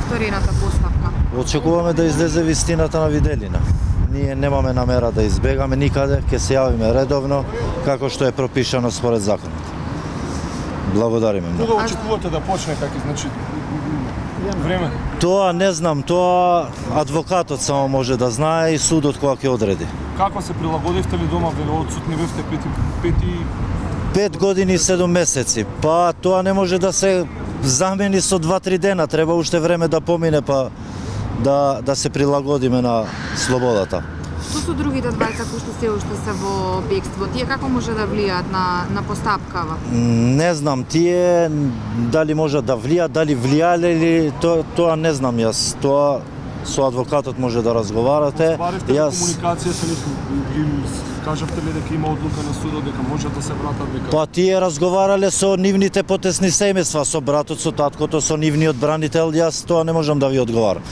повторената поставка? Очекуваме да излезе вистината на виделина. Ние немаме намера да избегаме никаде, ќе се јавиме редовно, како што е пропишано според законот. Благодариме многу. Кога очекувате да почне, како значи време? Тоа не знам, тоа адвокатот само може да знае и судот кога ќе одреди. Како се прилагодивте ли дома, вели одсутни бевте 5 години и 7 месеци, па тоа не може да се замени со 2-3 дена, треба уште време да помине па да се прилагодиме на слободата. Што со другите двајца кои што се уште се во бегство? Тие како може да влијаат на постапкава? Не знам, тие дали можат да влијаат, дали влијале или тоа не знам јас. Тоа со адвокатот може да разговарате. Баревте ли комуникација со нив? Кажавте ли дека има одлука на судот дека можат да се вратат дека? Па тие разговарале со нивните потесни семејства, со братот, со таткото, со нивниот бранител, јас тоа не можам да ви одговарам.